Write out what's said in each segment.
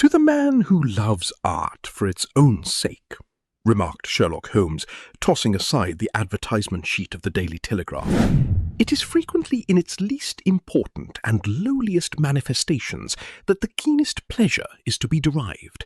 "To the man who loves art for its own sake," remarked Sherlock Holmes, tossing aside the advertisement sheet of the Daily Telegraph, "it is frequently in its least important and lowliest manifestations that the keenest pleasure is to be derived.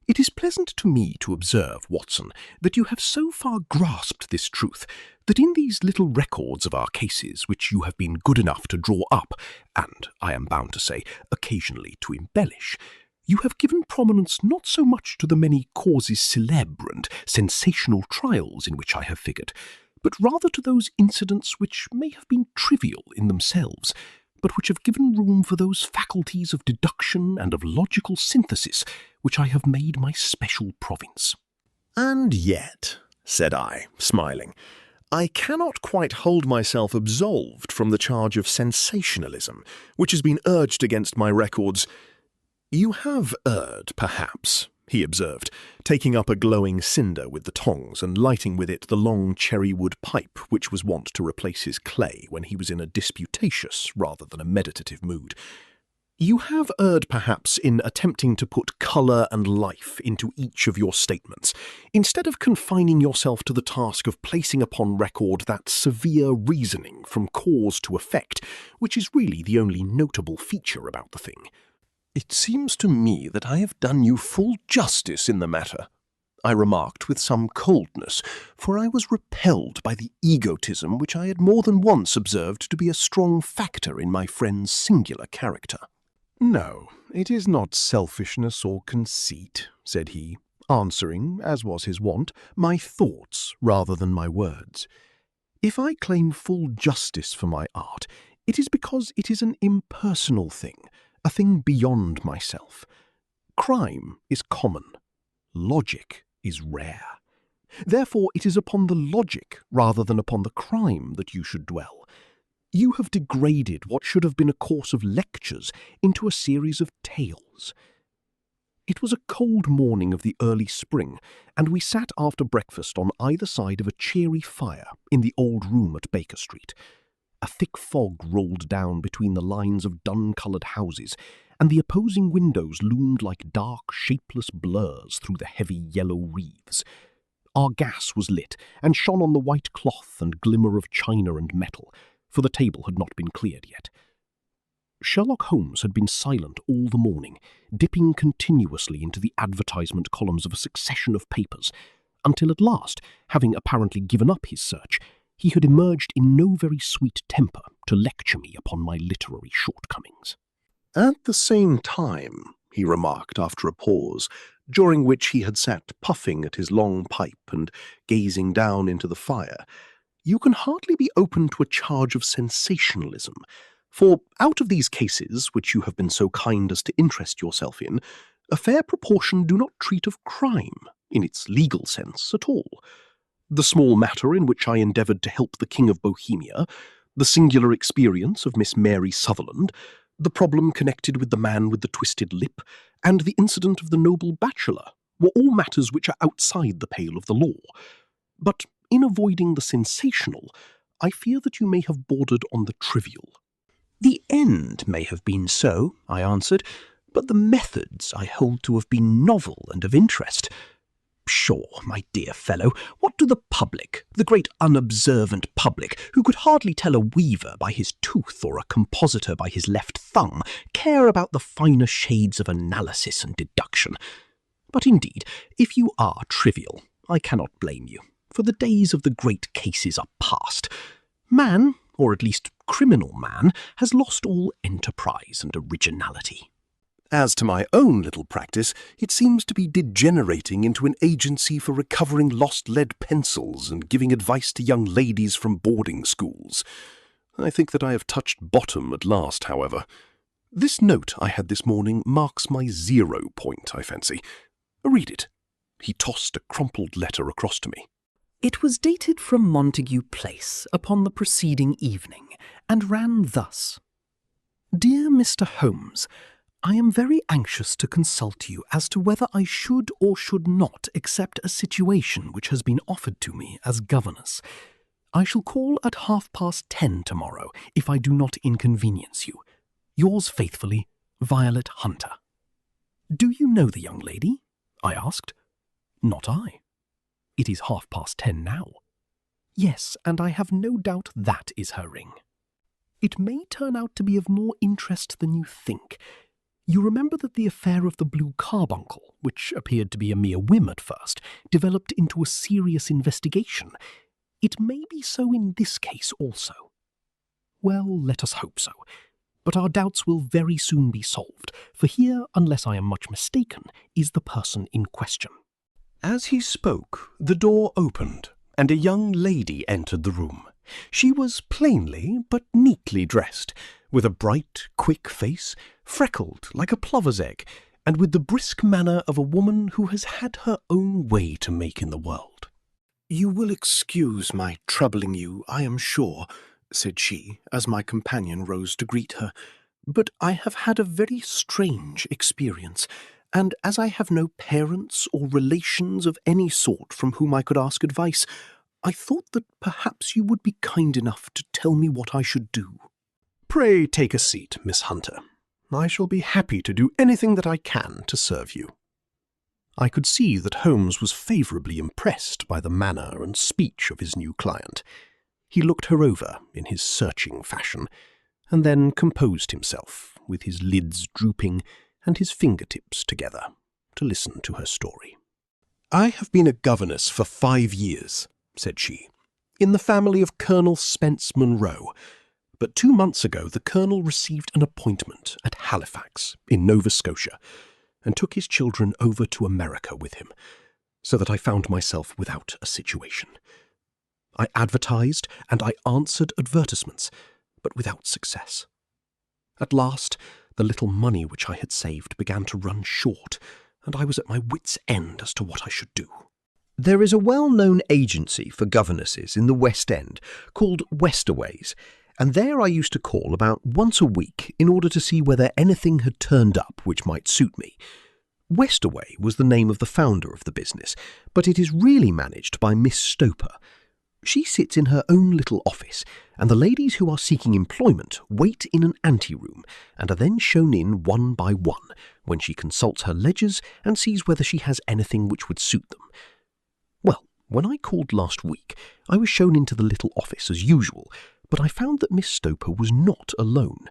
It is pleasant to me to observe, Watson, that you have so far grasped this truth, that in these little records of our cases which you have been good enough to draw up, and, I am bound to say, occasionally to embellish, you have given prominence not so much to the many causes célèbres and sensational trials in which I have figured, but rather to those incidents which may have been trivial in themselves, but which have given room for those faculties of deduction and of logical synthesis which I have made my special province." "And yet," said I, smiling, "I cannot quite hold myself absolved from the charge of sensationalism, which has been urged against my records." "You have erred, perhaps," he observed, taking up a glowing cinder with the tongs and lighting with it the long cherry-wood pipe which was wont to replace his clay when he was in a disputatious rather than a meditative mood. "You have erred, perhaps, in attempting to put colour and life into each of your statements, instead of confining yourself to the task of placing upon record that severe reasoning from cause to effect, which is really the only notable feature about the thing." "It seems to me that I have done you full justice in the matter," I remarked with some coldness, for I was repelled by the egotism which I had more than once observed to be a strong factor in my friend's singular character. "No, it is not selfishness or conceit," said he, answering, as was his wont, my thoughts rather than my words. "If I claim full justice for my art, it is because it is an impersonal thing, a thing beyond myself. Crime is common. Logic is rare. Therefore it is upon the logic rather than upon the crime that you should dwell. You have degraded what should have been a course of lectures into a series of tales." It was a cold morning of the early spring, and we sat after breakfast on either side of a cheery fire in the old room at Baker Street. A thick fog rolled down between the lines of dun-coloured houses, and the opposing windows loomed like dark, shapeless blurs through the heavy yellow wreaths. Our gas was lit, and shone on the white cloth and glimmer of china and metal, for the table had not been cleared yet. Sherlock Holmes had been silent all the morning, dipping continuously into the advertisement columns of a succession of papers, until at last, having apparently given up his search, he had emerged in no very sweet temper to lecture me upon my literary shortcomings. "At the same time," he remarked after a pause, during which he had sat puffing at his long pipe and gazing down into the fire, "you can hardly be open to a charge of sensationalism, for out of these cases, which you have been so kind as to interest yourself in, a fair proportion do not treat of crime, in its legal sense, at all. The small matter in which I endeavoured to help the King of Bohemia, the singular experience of Miss Mary Sutherland, the problem connected with the man with the twisted lip, and the incident of the noble bachelor, were all matters which are outside the pale of the law. But in avoiding the sensational, I fear that you may have bordered on the trivial." "The end may have been so," I answered, "but the methods I hold to have been novel and of interest. Sure, my dear fellow, what do the public, the great unobservant public, who could hardly tell a weaver by his tooth or a compositor by his left thumb, care about the finer shades of analysis and deduction? But indeed, if you are trivial, I cannot blame you, for the days of the great cases are past. Man, or at least criminal man, has lost all enterprise and originality. As to my own little practice, it seems to be degenerating into an agency for recovering lost lead pencils and giving advice to young ladies from boarding schools. I think that I have touched bottom at last, however. This note I had this morning marks my 0 point, I fancy. Read it." He tossed a crumpled letter across to me. It was dated from Montague Place upon the preceding evening, and ran thus: "Dear Mr. Holmes, I am very anxious to consult you as to whether I should or should not accept a situation which has been offered to me as governess. I shall call at 10:30 tomorrow, if I do not inconvenience you. Yours faithfully, Violet Hunter." "Do you know the young lady?" I asked. "Not I." "It is 10:30 now." "Yes, and I have no doubt that is her ring." "It may turn out to be of more interest than you think. You remember that the affair of the blue carbuncle, which appeared to be a mere whim at first, developed into a serious investigation. It may be so in this case also." "Well, let us hope so. But our doubts will very soon be solved, for here, unless I am much mistaken, is the person in question." As he spoke, the door opened, and a young lady entered the room. She was plainly but neatly dressed, with a bright, quick face, freckled like a plover's egg, and with the brisk manner of a woman who has had her own way to make in the world. "You will excuse my troubling you, I am sure," said she, as my companion rose to greet her, "but I have had a very strange experience, and as I have no parents or relations of any sort from whom I could ask advice, I thought that perhaps you would be kind enough to tell me what I should do." "Pray take a seat, Miss Hunter. I shall be happy to do anything that I can to serve you." I could see that Holmes was favourably impressed by the manner and speech of his new client. He looked her over in his searching fashion, and then composed himself, with his lids drooping and his fingertips together, to listen to her story. "I have been a governess for 5 years," said she, "in the family of Colonel Spence Munro. But 2 months ago the Colonel received an appointment at Halifax, in Nova Scotia, and took his children over to America with him, so that I found myself without a situation. I advertised and I answered advertisements, but without success. At last, the little money which I had saved began to run short, and I was at my wits' end as to what I should do. There is a well-known agency for governesses in the West End called Westaway's, and there I used to call about once a week in order to see whether anything had turned up which might suit me. Westaway was the name of the founder of the business, but it is really managed by Miss Stoper. She sits in her own little office, and the ladies who are seeking employment wait in an anteroom and are then shown in one by one, when she consults her ledgers and sees whether she has anything which would suit them. Well, when I called last week, I was shown into the little office as usual, but I found that Miss Stoper was not alone.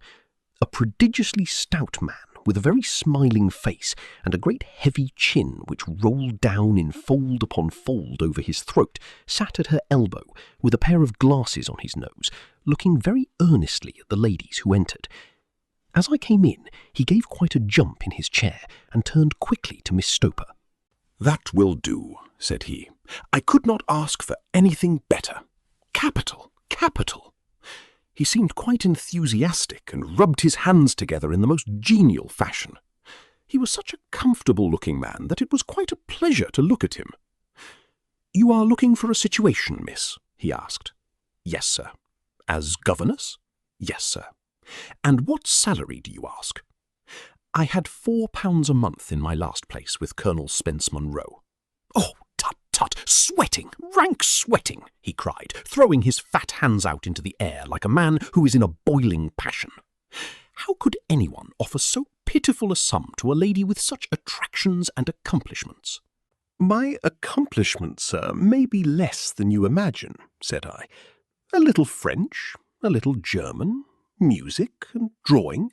A prodigiously stout man, with a very smiling face and a great heavy chin which rolled down in fold upon fold over his throat, sat at her elbow, with a pair of glasses on his nose, looking very earnestly at the ladies who entered. As I came in, he gave quite a jump in his chair, and turned quickly to Miss Stoper. "That will do," said he. "I could not ask for anything better. Capital, capital." He seemed quite enthusiastic and rubbed his hands together in the most genial fashion. He was such a comfortable-looking man that it was quite a pleasure to look at him. "You are looking for a situation, miss?" he asked. "Yes, sir." "As governess?" "Yes, sir." "And what salary do you ask?" "I had £4 a month in my last place with Colonel Spence Munro." "Oh, tut, sweating, rank sweating," he cried, throwing his fat hands out into the air like a man who is in a boiling passion. "How could anyone offer so pitiful a sum to a lady with such attractions and accomplishments?" "My accomplishments, sir, may be less than you imagine," said I. "A little French, a little German, music and drawing."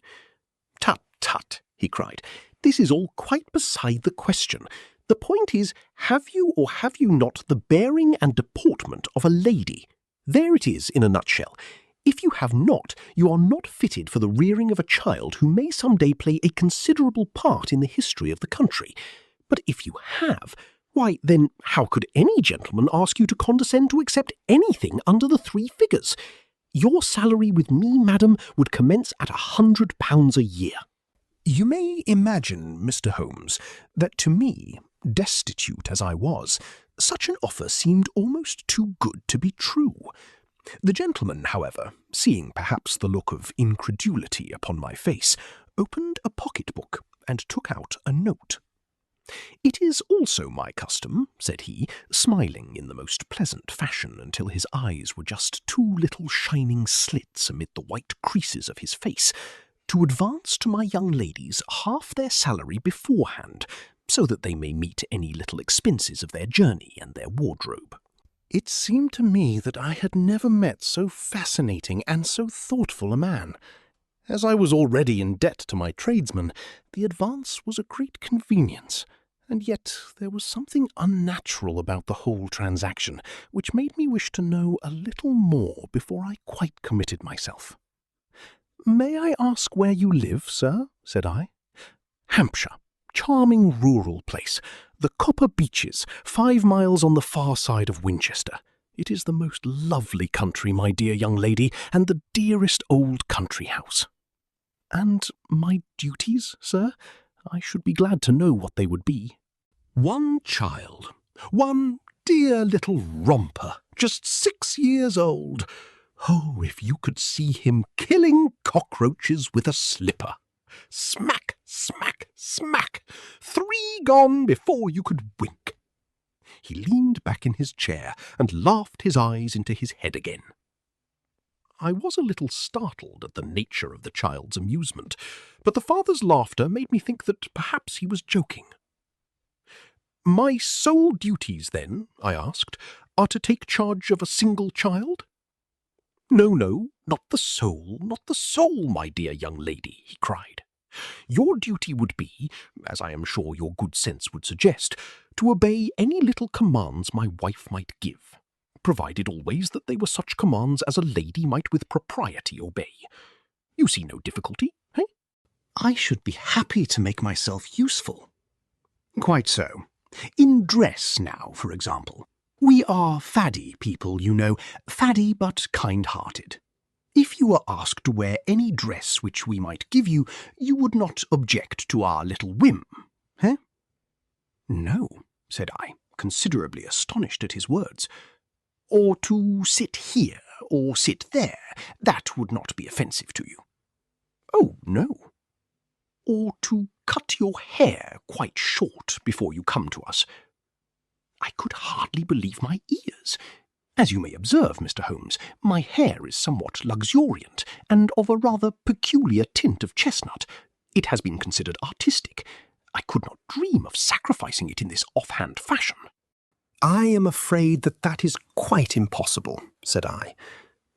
"Tut, he cried, "this is all quite beside the question. The point is, have you or have you not the bearing and deportment of a lady? There it is in a nutshell. If you have not, you are not fitted for the rearing of a child who may some day play a considerable part in the history of the country. But if you have, why, then how could any gentleman ask you to condescend to accept anything under the 3 figures? Your salary with me, madam, would commence at £100 a year." You may imagine, Mr. Holmes, that to me, destitute as I was, such an offer seemed almost too good to be true. The gentleman, however, seeing perhaps the look of incredulity upon my face, opened a pocket-book and took out a note. "It is also my custom," said he, smiling in the most pleasant fashion until his eyes were just 2 little shining slits amid the white creases of his face, to advance to my young ladies half their salary beforehand, so that they may meet any little expenses of their journey and their wardrobe." It seemed to me that I had never met so fascinating and so thoughtful a man. As I was already in debt to my tradesman, the advance was a great convenience, and yet there was something unnatural about the whole transaction, which made me wish to know a little more before I quite committed myself. "May I ask where you live, sir?" said I. "Hampshire. Charming rural place. The Copper Beeches, 5 miles on the far side of Winchester. It is the most lovely country, my dear young lady, and the dearest old country house." "And my duties, sir? I should be glad to know what they would be." "One child, one dear little romper, just 6 years old. Oh, if you could see him killing cockroaches with a slipper. Smack, smack, smack, 3 gone before you could wink." He leaned back in his chair and laughed his eyes into his head again. I was a little startled at the nature of the child's amusement, but the father's laughter made me think that perhaps he was joking. "My sole duties, then," I asked, "are to take charge of a single child?" "No, not the soul, my dear young lady," he cried. "Your duty would be, as I am sure your good sense would suggest, to obey any little commands my wife might give, provided always that they were such commands as a lady might with propriety obey. You see no difficulty, eh?" "I should be happy to make myself useful." "Quite so. In dress, now, for example. We are faddy people, you know, faddy but kind-hearted. If you were asked to wear any dress which we might give you, you would not object to our little whim, eh?" "No," said I, considerably astonished at his words. "Or to sit here, or sit there, that would not be offensive to you?" "Oh, no." "Or to cut your hair quite short before you come to us?" I could hardly believe my ears. As you may observe, Mr. Holmes, my hair is somewhat luxuriant, and of a rather peculiar tint of chestnut. It has been considered artistic. I could not dream of sacrificing it in this offhand fashion. "I am afraid that is quite impossible," said I.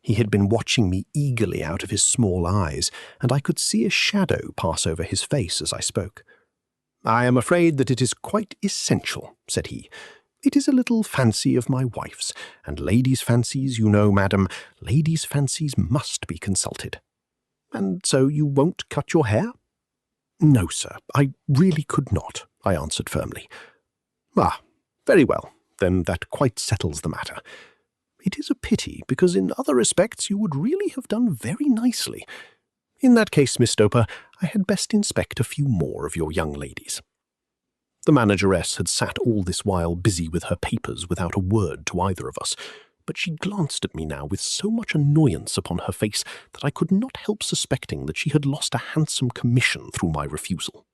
He had been watching me eagerly out of his small eyes, and I could see a shadow pass over his face as I spoke. "I am afraid that it is quite essential," said he. "It is a little fancy of my wife's, and ladies' fancies, you know, madam, ladies' fancies must be consulted." "And so you won't cut your hair?" "No, sir, I really could not," I answered firmly. "Ah, very well, then that quite settles the matter. It is a pity, because in other respects you would really have done very nicely. In that case, Miss Stoper, I had best inspect a few more of your young ladies." The manageress had sat all this while busy with her papers without a word to either of us, but she glanced at me now with so much annoyance upon her face that I could not help suspecting that she had lost a handsome commission through my refusal.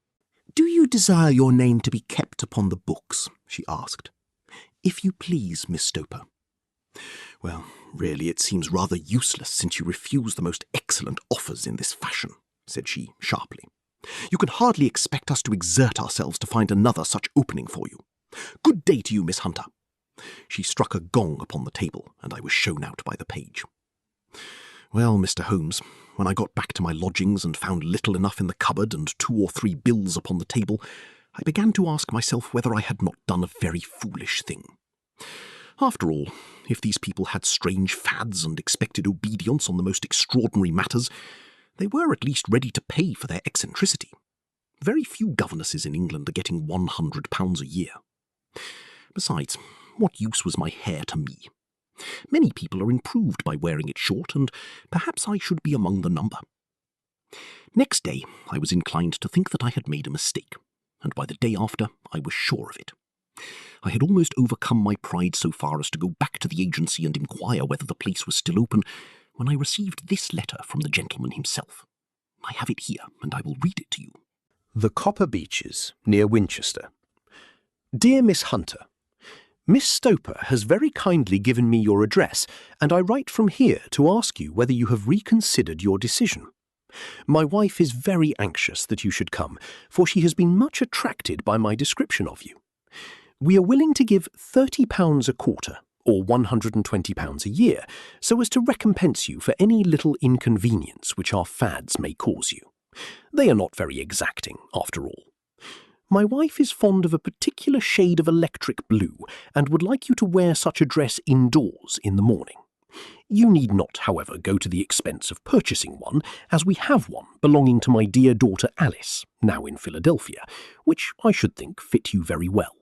"Do you desire your name to be kept upon the books?" she asked. "If you please, Miss Stoper." "Well, really, it seems rather useless since you refuse the most excellent offers in this fashion," said she sharply. "You can hardly expect us to exert ourselves to find another such opening for you. Good day to you, Miss Hunter." She struck a gong upon the table, and I was shown out by the page. Well, Mr. Holmes, when I got back to my lodgings and found little enough in the cupboard and 2 or 3 bills upon the table, I began to ask myself whether I had not done a very foolish thing. After all, if these people had strange fads and expected obedience on the most extraordinary matters, they were at least ready to pay for their eccentricity. Very few governesses in England are getting £100 a year. Besides, what use was my hair to me? Many people are improved by wearing it short, and perhaps I should be among the number. Next day, I was inclined to think that I had made a mistake, and by the day after, I was sure of it. I had almost overcome my pride so far as to go back to the agency and inquire whether the place was still open, when I received this letter from the gentleman himself. I have it here, and I will read it to you. The Copper Beeches, near Winchester. Dear Miss Hunter, Miss Stoper has very kindly given me your address, and I write from here to ask you whether you have reconsidered your decision. My wife is very anxious that you should come, for she has been much attracted by my description of you. We are willing to give £30 a quarter, or £120 a year, so as to recompense you for any little inconvenience which our fads may cause you. They are not very exacting, after all. My wife is fond of a particular shade of electric blue, and would like you to wear such a dress indoors in the morning. You need not, however, go to the expense of purchasing one, as we have one belonging to my dear daughter Alice, now in Philadelphia, which I should think fit you very well.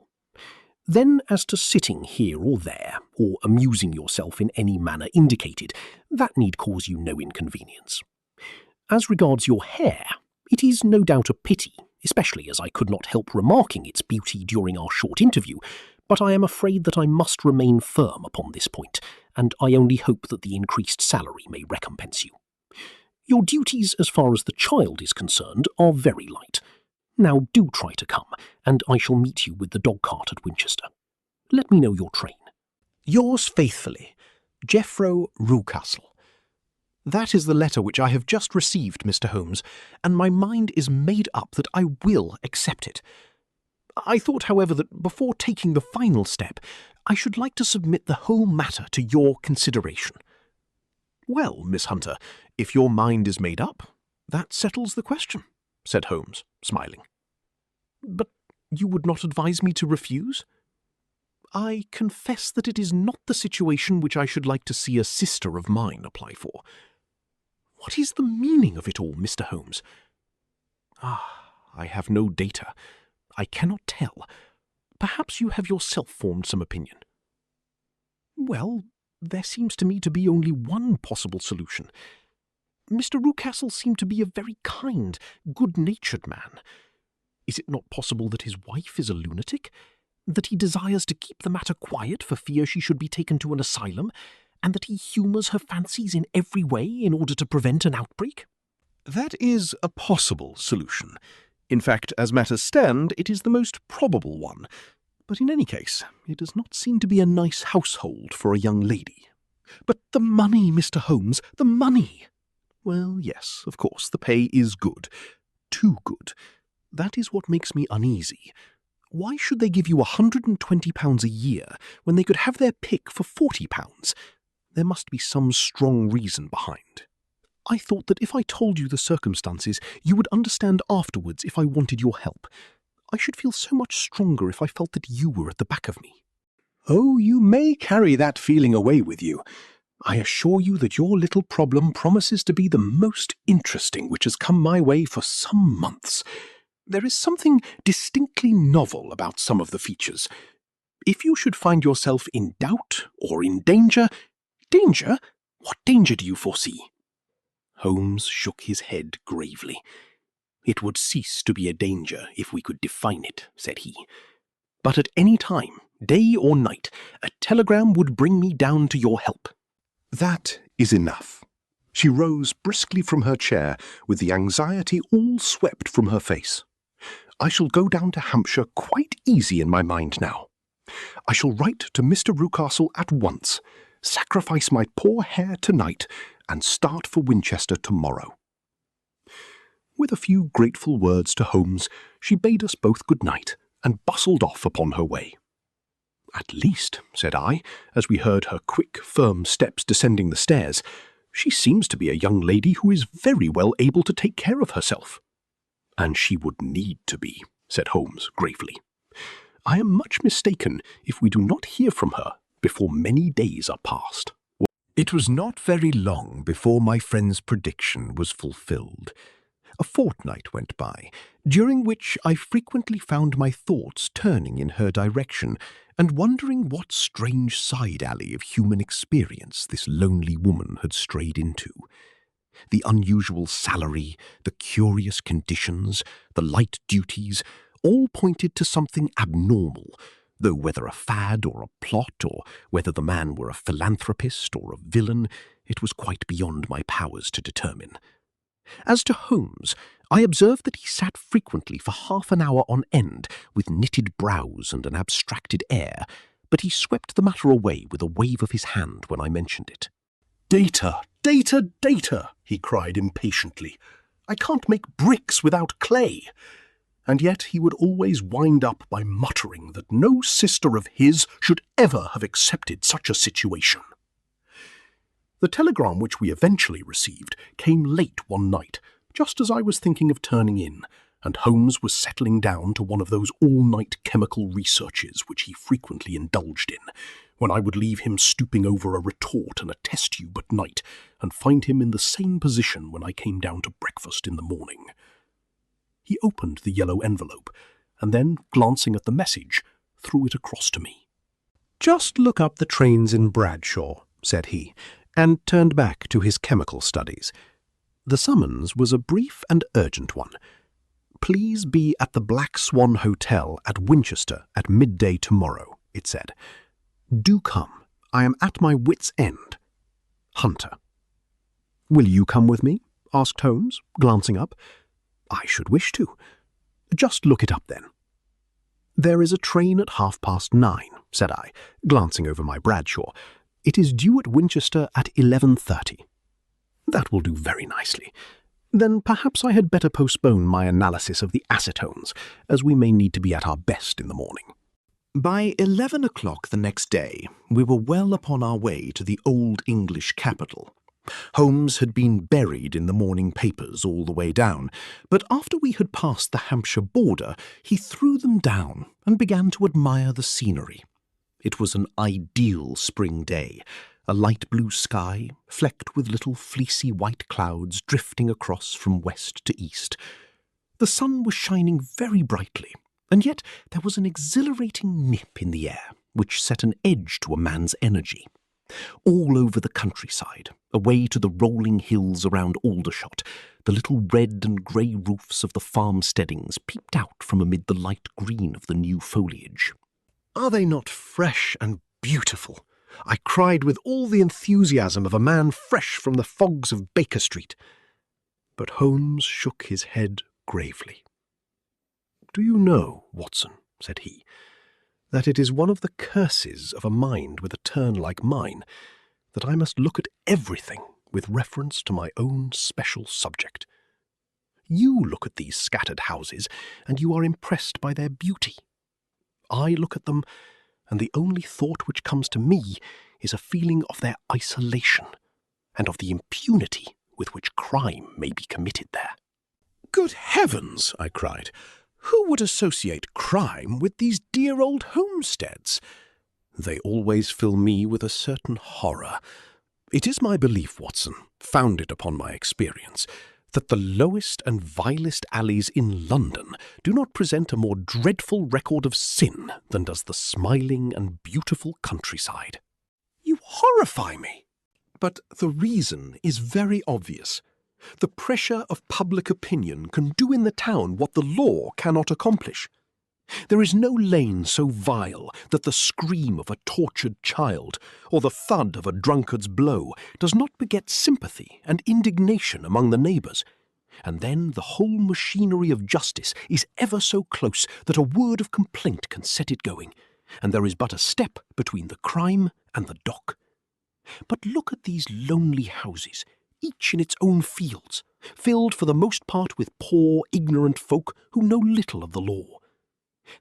Then, as to sitting here or there, or amusing yourself in any manner indicated, that need cause you no inconvenience. As regards your hair, it is no doubt a pity, especially as I could not help remarking its beauty during our short interview, but I am afraid that I must remain firm upon this point, and I only hope that the increased salary may recompense you. Your duties, as far as the child is concerned, are very light. Now do try to come, and I shall meet you with the dog-cart at Winchester. Let me know your train. Yours faithfully, Jeffro Rucastle. That is the letter which I have just received, Mr. Holmes, and my mind is made up that I will accept it. I thought, however, that before taking the final step, I should like to submit the whole matter to your consideration. Well, Miss Hunter, if your mind is made up, that settles the question, said Holmes, smiling. But you would not advise me to refuse? I confess that it is not the situation which I should like to see a sister of mine apply for. What is the meaning of it all, Mr. Holmes? I have no data. I cannot tell. Perhaps you have yourself formed some opinion. Well, there seems to me to be only one possible solution. Mr. Rucastle seemed to be a very kind, good-natured man. Is it not possible that his wife is a lunatic? That he desires to keep the matter quiet for fear she should be taken to an asylum, and that he humours her fancies in every way in order to prevent an outbreak? That is a possible solution. In fact, as matters stand, it is the most probable one. But in any case, it does not seem to be a nice household for a young lady. But the money, Mr. Holmes, the money! Well, yes, of course, the pay is good. Too good. That is what makes me uneasy. Why should they give you £120 a year when they could have their pick for £40? There must be some strong reason behind. I thought that if I told you the circumstances, you would understand afterwards if I wanted your help. I should feel so much stronger if I felt that you were at the back of me. Oh, you may carry that feeling away with you. I assure you that your little problem promises to be the most interesting which has come my way for some months. There is something distinctly novel about some of the features. If you should find yourself in doubt or in danger— Danger? What danger do you foresee? Holmes shook his head gravely. It would cease to be a danger if we could define it, said he. But at any time, day or night, a telegram would bring me down to your help. That is enough. She rose briskly from her chair, with the anxiety all swept from her face. I shall go down to Hampshire quite easy in my mind now. I shall write to Mr. Rucastle at once, sacrifice my poor hair tonight, and start for Winchester tomorrow. With a few grateful words to Holmes, she bade us both good night, and bustled off upon her way. At least, said I, as we heard her quick, firm steps descending the stairs, she seems to be a young lady who is very well able to take care of herself. And she would need to be, said Holmes gravely. I am much mistaken if we do not hear from her before many days are past. It was not very long before my friend's prediction was fulfilled. A fortnight went by, during which I frequently found my thoughts turning in her direction, and wondering what strange side alley of human experience this lonely woman had strayed into. The unusual salary, the curious conditions, the light duties, all pointed to something abnormal, though whether a fad or a plot, or whether the man were a philanthropist or a villain, it was quite beyond my powers to determine. As to Holmes, I observed that he sat frequently for half an hour on end, with knitted brows and an abstracted air, but he swept the matter away with a wave of his hand when I mentioned it. Data, data, data, he cried impatiently. I can't make bricks without clay. And yet he would always wind up by muttering that no sister of his should ever have accepted such a situation. The telegram which we eventually received came late one night, just as I was thinking of turning in, and Holmes was settling down to one of those all-night chemical researches which he frequently indulged in, when I would leave him stooping over a retort and a test tube at night, and find him in the same position when I came down to breakfast in the morning. He opened the yellow envelope, and then, glancing at the message, threw it across to me. "Just look up the trains in Bradshaw," said he, and turned back to his chemical studies. The summons was a brief and urgent one. "Please be at the Black Swan Hotel at Winchester at midday tomorrow," it said. "Do come. I am at my wit's end. Hunter." "Will you come with me?" asked Holmes, glancing up. "I should wish to." "Just look it up, then." "There is a train at 9:30, said I, glancing over my Bradshaw. "It is due at Winchester at 11:30. "That will do very nicely. Then perhaps I had better postpone my analysis of the acetones, as we may need to be at our best in the morning." By 11 o'clock the next day, we were well upon our way to the old English capital. Holmes had been buried in the morning papers all the way down, but after we had passed the Hampshire border, he threw them down and began to admire the scenery. It was an ideal spring day, a light blue sky, flecked with little fleecy white clouds drifting across from west to east. The sun was shining very brightly, and yet there was an exhilarating nip in the air, which set an edge to a man's energy. All over the countryside, away to the rolling hills around Aldershot, the little red and grey roofs of the farmsteadings peeped out from amid the light green of the new foliage. "Are they not fresh and beautiful?" I cried with all the enthusiasm of a man fresh from the fogs of Baker Street. But Holmes shook his head gravely. "Do you know, Watson," said he, "that it is one of the curses of a mind with a turn like mine, that I must look at everything with reference to my own special subject. You look at these scattered houses, and you are impressed by their beauty. I look at them, and the only thought which comes to me is a feeling of their isolation, and of the impunity with which crime may be committed there." "Good heavens!" I cried. "Who would associate crime with these dear old homesteads? They always fill me with a certain horror. It is my belief, Watson, founded upon my experience, that the lowest and vilest alleys in London do not present a more dreadful record of sin than does the smiling and beautiful countryside. You horrify me. But the reason is very obvious. The pressure of public opinion can do in the town what the law cannot accomplish. There is no lane so vile that the scream of a tortured child or the thud of a drunkard's blow does not beget sympathy and indignation among the neighbours, and then the whole machinery of justice is ever so close that a word of complaint can set it going, and there is but a step between the crime and the dock. But look at these lonely houses, each in its own fields, filled for the most part with poor, ignorant folk who know little of the law.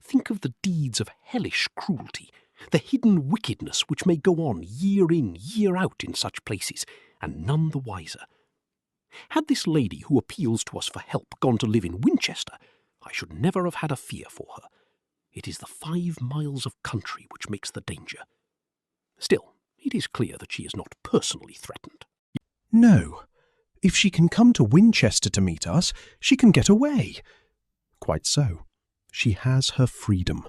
Think of the deeds of hellish cruelty, the hidden wickedness which may go on year in, year out in such places, and none the wiser. Had this lady who appeals to us for help gone to live in Winchester, I should never have had a fear for her. It is the 5 miles of country which makes the danger. Still, it is clear that she is not personally threatened." "No. If she can come to Winchester to meet us, she can get away." "Quite so. She has her freedom.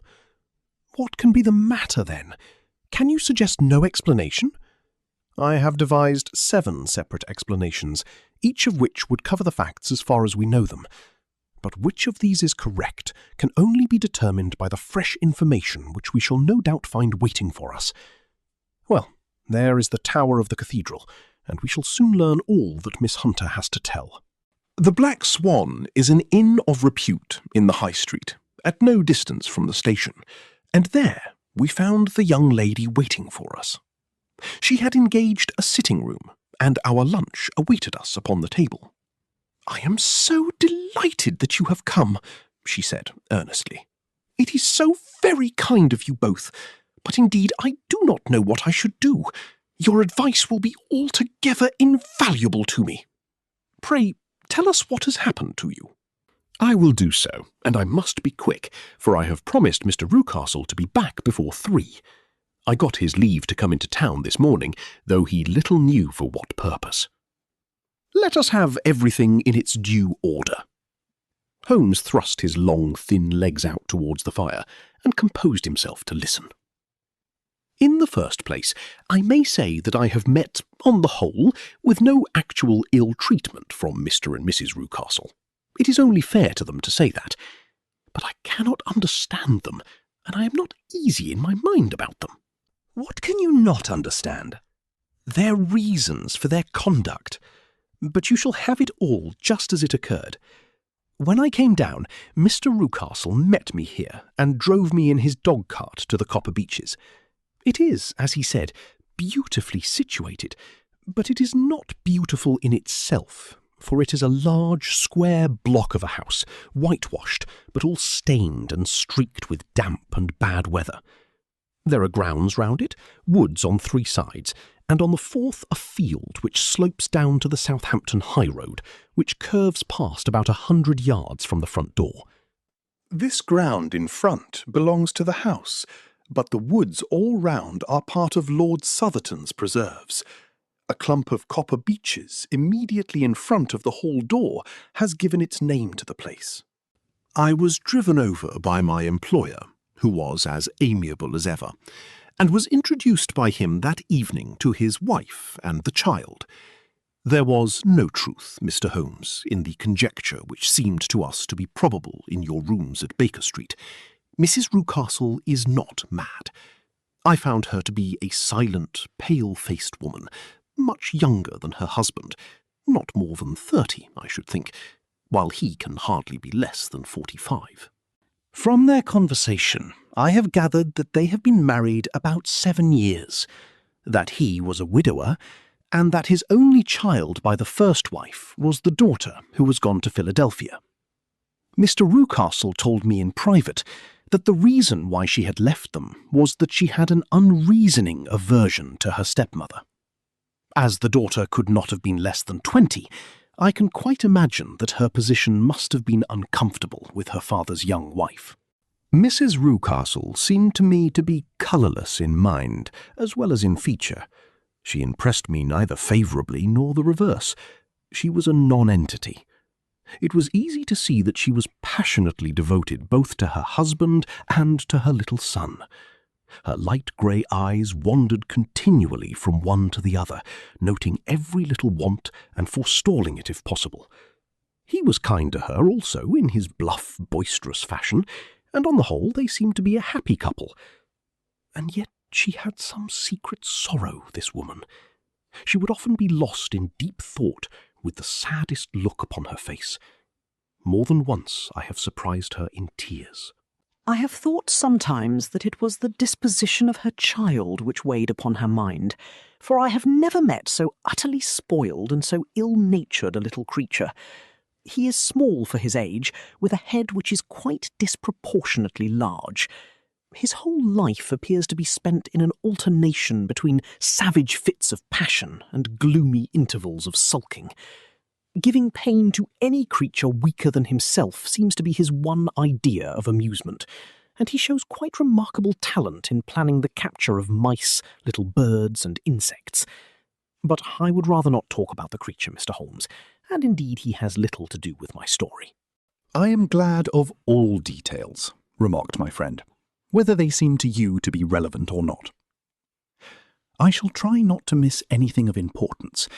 What can be the matter, then? Can you suggest no explanation?" "I have devised 7 separate explanations, each of which would cover the facts as far as we know them. But which of these is correct can only be determined by the fresh information which we shall no doubt find waiting for us. Well, there is the tower of the cathedral, and we shall soon learn all that Miss Hunter has to tell." The Black Swan is an inn of repute in the High Street, at no distance from the station, and there we found the young lady waiting for us. She had engaged a sitting room, and our lunch awaited us upon the table. "I am so delighted that you have come," she said earnestly. "It is so very kind of you both, but indeed I do not know what I should do. Your advice will be altogether invaluable to me. Pray, tell us what has happened to you." "I will do so, and I must be quick, for I have promised Mr. Rucastle to be back before 3. I got his leave to come into town this morning, though he little knew for what purpose." "Let us have everything in its due order." Holmes thrust his long, thin legs out towards the fire and composed himself to listen. "In the first place, I may say that I have met, on the whole, with no actual ill treatment from Mr. and Mrs. Rucastle. It is only fair to them to say that. But I cannot understand them, and I am not easy in my mind about them." "What can you not understand?" "Their reasons for their conduct. But you shall have it all just as it occurred. When I came down, Mr. Rucastle met me here and drove me in his dog-cart to the Copper Beeches. It is, as he said, beautifully situated, but it is not beautiful in itself, for it is a large, square block of a house, whitewashed, but all stained and streaked with damp and bad weather. There are grounds round it, woods on 3 sides, and on the 4th a field which slopes down to the Southampton high road, which curves past about 100 yards from the front door. This ground in front belongs to the house, but the woods all round are part of Lord Southerton's preserves. A clump of copper beeches immediately in front of the hall door has given its name to the place. I was driven over by my employer, who was as amiable as ever, and was introduced by him that evening to his wife and the child. There was no truth, Mr. Holmes, in the conjecture which seemed to us to be probable in your rooms at Baker Street. Mrs. Rucastle is not mad. I found her to be a silent, pale-faced woman, much younger than her husband, not more than 30, I should think, while he can hardly be less than 45. From their conversation, I have gathered that they have been married about 7 years, that he was a widower, and that his only child by the first wife was the daughter who was gone to Philadelphia. Mr. Rucastle told me in private that the reason why she had left them was that she had an unreasoning aversion to her stepmother. As the daughter could not have been less than 20, I can quite imagine that her position must have been uncomfortable with her father's young wife. Mrs. Rucastle seemed to me to be colourless in mind as well as in feature. She impressed me neither favourably nor the reverse. She was a nonentity. It was easy to see that she was passionately devoted both to her husband and to her little son. Her light grey eyes wandered continually from one to the other, noting every little want and forestalling it if possible. He was kind to her also in his bluff, boisterous fashion, and on the whole they seemed to be a happy couple. And yet she had some secret sorrow, this woman. She would often be lost in deep thought, with the saddest look upon her face. More than once I have surprised her in tears. I have thought sometimes that it was the disposition of her child which weighed upon her mind, for I have never met so utterly spoiled and so ill-natured a little creature. He is small for his age, with a head which is quite disproportionately large. His whole life appears to be spent in an alternation between savage fits of passion and gloomy intervals of sulking. Giving pain to any creature weaker than himself seems to be his one idea of amusement, and he shows quite remarkable talent in planning the capture of mice, little birds, and insects. But I would rather not talk about the creature, Mr. Holmes, and indeed he has little to do with my story. "I am glad of all details," remarked my friend, "whether they seem to you to be relevant or not. I shall try not to miss anything of importance.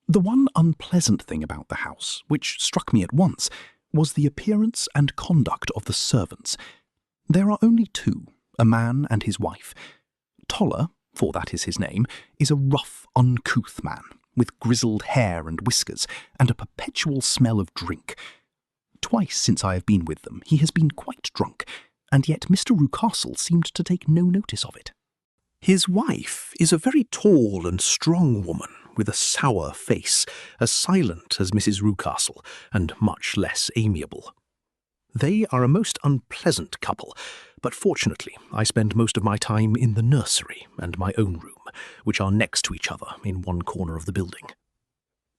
The one unpleasant thing about the house, which struck me at once, was the appearance and conduct of the servants. There are only 2, a man and his wife. Toller, for that is his name, is a rough, uncouth man, with grizzled hair and whiskers, and a perpetual smell of drink. Twice since I have been with them he has been quite drunk, and yet Mr. Rucastle seemed to take no notice of it. His wife is a very tall and strong woman, with a sour face, as silent as Mrs. Rucastle, and much less amiable. They are a most unpleasant couple, but fortunately I spend most of my time in the nursery and my own room, which are next to each other in one corner of the building.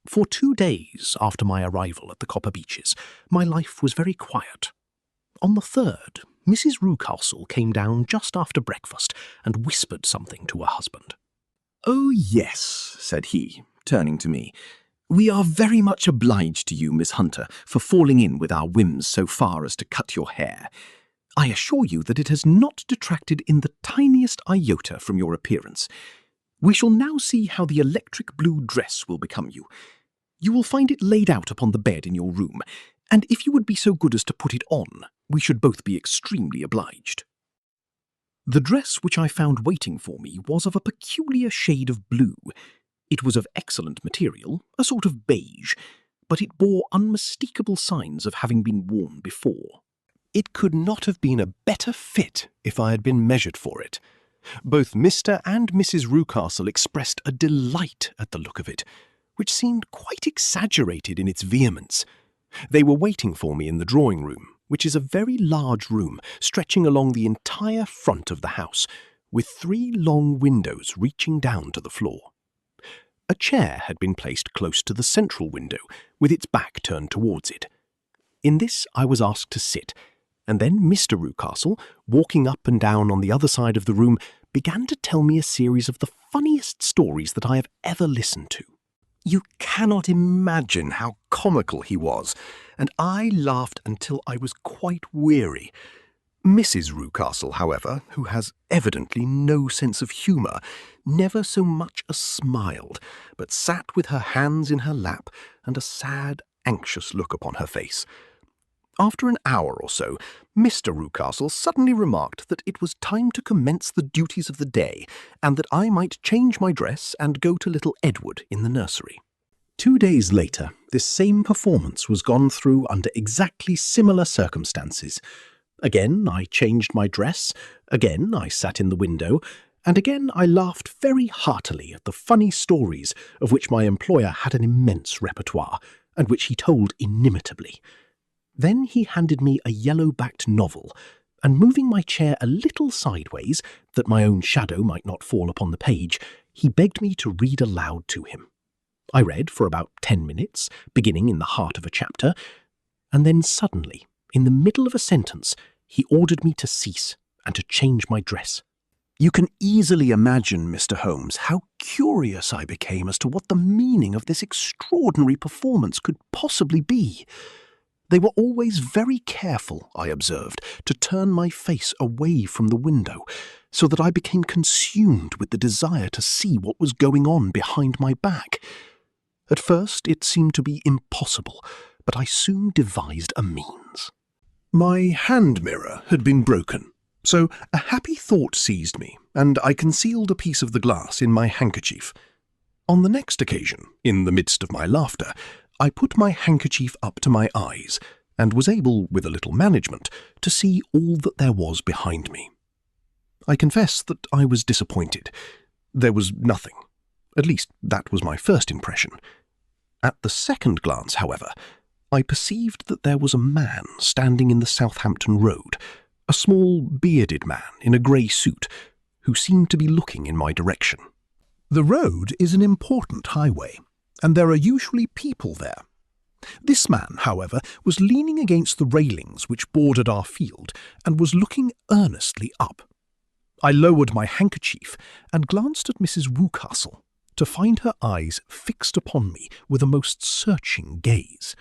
For 2 days after my arrival at the Copper Beeches, my life was very quiet. On the third, Mrs. Rucastle came down just after breakfast and whispered something to her husband. "Oh, yes," said he, turning to me. "We are very much obliged to you, Miss Hunter, for falling in with our whims so far as to cut your hair. I assure you that it has not detracted in the tiniest iota from your appearance. We shall now see how the electric blue dress will become you. You will find it laid out upon the bed in your room, and if you would be so good as to put it on, we should both be extremely obliged." The dress which I found waiting for me was of a peculiar shade of blue. It was of excellent material, a sort of beige, but it bore unmistakable signs of having been worn before. It could not have been a better fit if I had been measured for it. Both Mr. and Mrs. Rucastle expressed a delight at the look of it, which seemed quite exaggerated in its vehemence. They were waiting for me in the drawing-room, which is a very large room stretching along the entire front of the house, with 3 long windows reaching down to the floor. A chair had been placed close to the central window, with its back turned towards it. In this I was asked to sit, and then Mr. Rucastle, walking up and down on the other side of the room, began to tell me a series of the funniest stories that I have ever listened to. You cannot imagine how comical he was, and I laughed until I was quite weary. Mrs. Rucastle, however, who has evidently no sense of humour, never so much as smiled, but sat with her hands in her lap and a sad, anxious look upon her face. After an hour or so, Mr. Rucastle suddenly remarked that it was time to commence the duties of the day, and that I might change my dress and go to little Edward in the nursery. 2 days later, this same performance was gone through under exactly similar circumstances. Again I changed my dress, again I sat in the window, and again I laughed very heartily at the funny stories of which my employer had an immense repertoire, and which he told inimitably. Then he handed me a yellow-backed novel, and moving my chair a little sideways, that my own shadow might not fall upon the page, he begged me to read aloud to him. I read for about 10 minutes, beginning in the heart of a chapter, and then suddenly, in the middle of a sentence, he ordered me to cease and to change my dress. You can easily imagine, Mr. Holmes, how curious I became as to what the meaning of this extraordinary performance could possibly be. They were always very careful, I observed, to turn my face away from the window, so that I became consumed with the desire to see what was going on behind my back. At first it seemed to be impossible, but I soon devised a means. My hand mirror had been broken, so a happy thought seized me, and I concealed a piece of the glass in my handkerchief. On the next occasion, in the midst of my laughter, I put my handkerchief up to my eyes, and was able, with a little management, to see all that there was behind me. I confess that I was disappointed. There was nothing. At least that was my first impression. At the second glance, however, I perceived that there was a man standing in the Southampton Road, a small bearded man in a grey suit, who seemed to be looking in my direction. The road is an important highway, and there are usually people there. This man, however, was leaning against the railings which bordered our field, and was looking earnestly up. I lowered my handkerchief and glanced at Mrs. Rucastle, to find her eyes fixed upon me with a most searching gaze.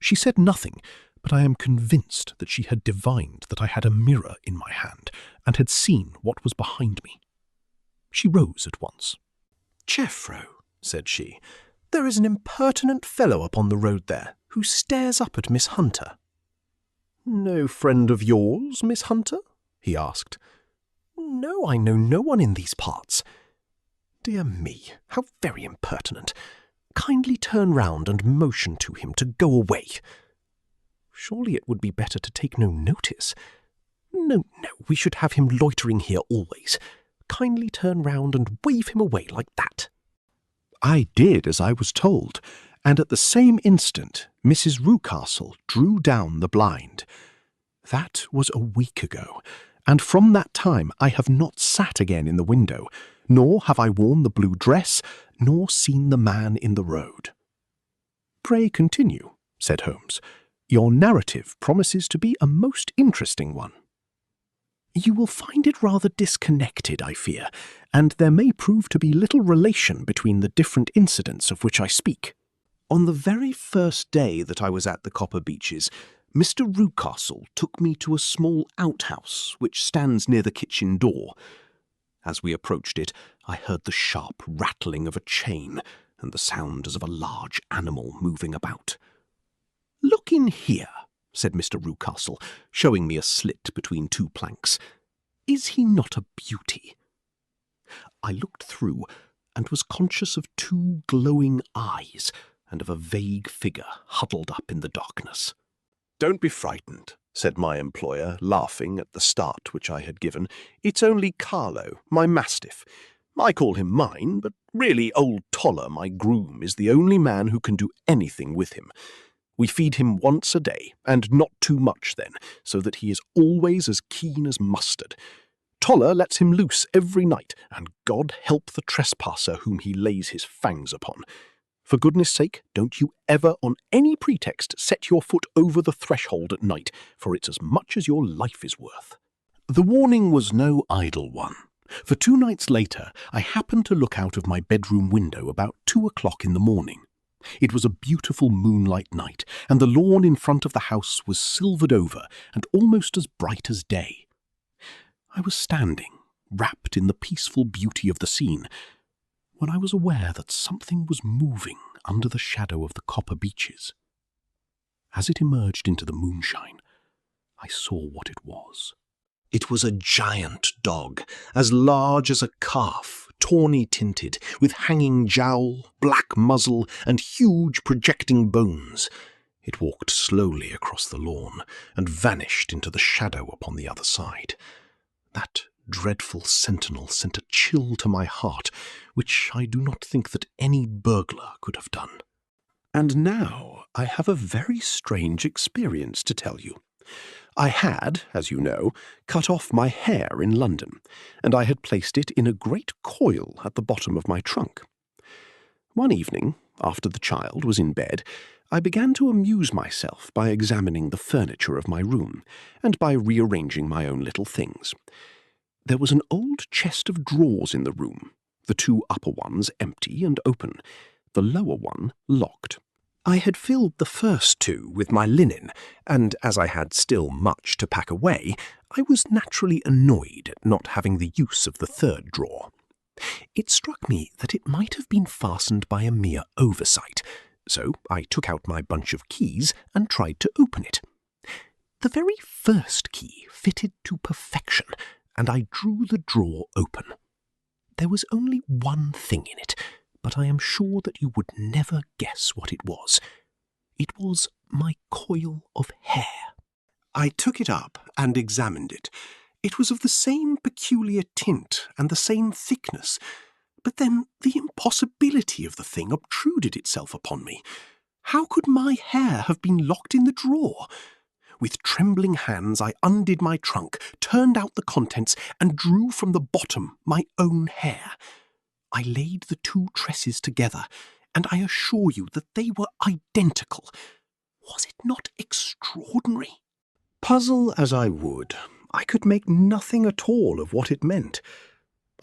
She said nothing, but I am convinced that she had divined that I had a mirror in my hand, and had seen what was behind me. She rose at once. "Jeffro," said she, "there is an impertinent fellow upon the road there, who stares up at Miss Hunter." "No friend of yours, Miss Hunter?" he asked. "No, I know no one in these parts." "Dear me, how very impertinent. Kindly turn round and motion to him to go away." Surely it would be better to take no notice. No, we should have him loitering here always. kindly turn round and wave him away like that?" I did as I was told, and at the same instant Mrs. Rucastle drew down the blind. That was a week ago, and from that time I have not sat again in the window, nor have I worn the blue dress, nor seen the man in the road. "Pray continue," said Holmes. "Your narrative promises to be a most interesting one." "You will find it rather disconnected, I fear, and there may prove to be little relation between the different incidents of which I speak. On the very first day that I was at the Copper Beeches, Mr. Rucastle took me to a small outhouse which stands near the kitchen door. As we approached it, I heard the sharp rattling of a chain and the sound as of a large animal moving about. "Look in here," said Mr. Rucastle, showing me a slit between two planks. "Is he not a beauty?" I looked through and was conscious of two glowing eyes and of a vague figure huddled up in the darkness. "Don't be frightened," said my employer, laughing at the start which I had given. "It's only Carlo, my mastiff. I call him mine, but really old Toller, my groom, is the only man who can do anything with him. We feed him once a day, and not too much then, so that he is always as keen as mustard. Toller lets him loose every night, and God help the trespasser whom he lays his fangs upon. For goodness sake, don't you ever on any pretext set your foot over the threshold at night, for it's as much as your life is worth." The warning was no idle one, for 2 nights later I happened to look out of my bedroom window about 2 o'clock in the morning. It was a beautiful moonlight night, and the lawn in front of the house was silvered over and almost as bright as day. I was standing, wrapped in the peaceful beauty of the scene, when I was aware that something was moving under the shadow of the Copper Beeches. As it emerged into the moonshine, I saw what it was. It was a giant dog, as large as a calf, tawny tinted, with hanging jowl, black muzzle, and huge projecting bones. It walked slowly across the lawn and vanished into the shadow upon the other side. That dreadful sentinel sent a chill to my heart, which I do not think that any burglar could have done. And now I have a very strange experience to tell you. I had, as you know, cut off my hair in London, and I had placed it in a great coil at the bottom of my trunk. One evening, after the child was in bed, I began to amuse myself by examining the furniture of my room, and by rearranging my own little things. There was an old chest of drawers in the room, the 2 upper ones empty and open, the lower one locked. I had filled the first 2 with my linen, and as I had still much to pack away, I was naturally annoyed at not having the use of the 3rd drawer. It struck me that it might have been fastened by a mere oversight, so I took out my bunch of keys and tried to open it. The very first key fitted to perfection, and I drew the drawer open. There was only one thing in it, but I am sure that you would never guess what it was. It was my coil of hair. I took it up and examined it. It was of the same peculiar tint and the same thickness, but then the impossibility of the thing obtruded itself upon me. How could my hair have been locked in the drawer? With trembling hands I undid my trunk, turned out the contents, and drew from the bottom my own hair. I laid the 2 tresses together, and I assure you that they were identical. Was it not extraordinary? Puzzle as I would, I could make nothing at all of what it meant.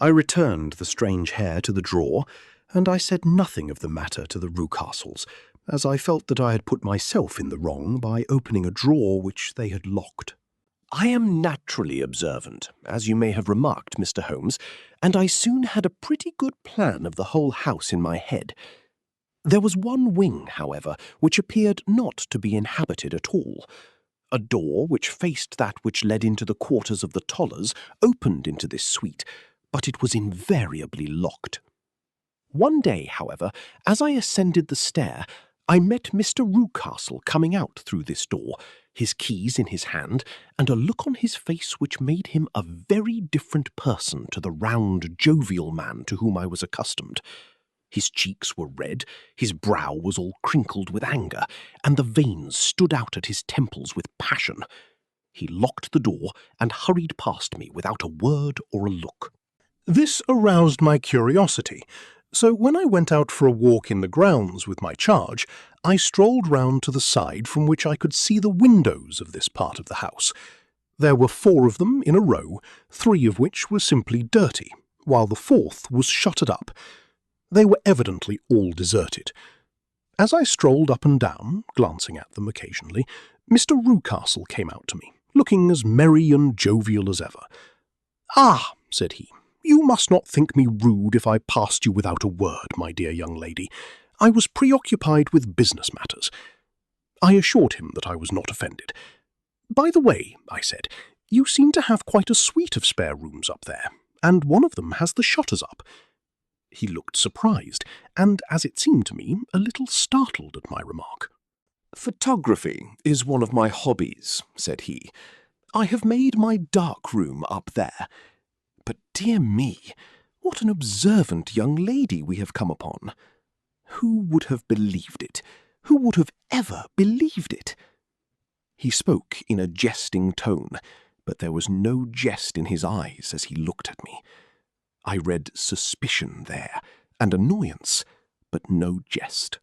I returned the strange hair to the drawer, and I said nothing of the matter to the Rucastles, as I felt that I had put myself in the wrong by opening a drawer which they had locked. I am naturally observant, as you may have remarked, Mr. Holmes, and I soon had a pretty good plan of the whole house in my head. There was one wing, however, which appeared not to be inhabited at all. A door which faced that which led into the quarters of the Tollers opened into this suite, but it was invariably locked. One day, however, as I ascended the stair, I met Mr. Rucastle coming out through this door, his keys in his hand, and a look on his face which made him a very different person to the round, jovial man to whom I was accustomed. His cheeks were red, his brow was all crinkled with anger, and the veins stood out at his temples with passion. He locked the door and hurried past me without a word or a look. This aroused my curiosity, so when I went out for a walk in the grounds with my charge, I strolled round to the side from which I could see the windows of this part of the house. There were 4 of them in a row, 3 of which were simply dirty, while the 4th was shuttered up. They were evidently all deserted. As I strolled up and down, glancing at them occasionally, Mr. Rucastle came out to me, looking as merry and jovial as ever. "Ah," said he, "you must not think me rude if I passed you without a word, my dear young lady. I was preoccupied with business matters." I assured him that I was not offended. "By the way," I said, "you seem to have quite a suite of spare rooms up there, and one of them has the shutters up." He looked surprised, and, as it seemed to me, a little startled at my remark. "Photography is one of my hobbies," said he. "I have made my dark room up there. But, dear me, what an observant young lady we have come upon. Who would have believed it? Who would have ever believed it?" He spoke in a jesting tone, but there was no jest in his eyes as he looked at me. I read suspicion there, and annoyance, but no jest.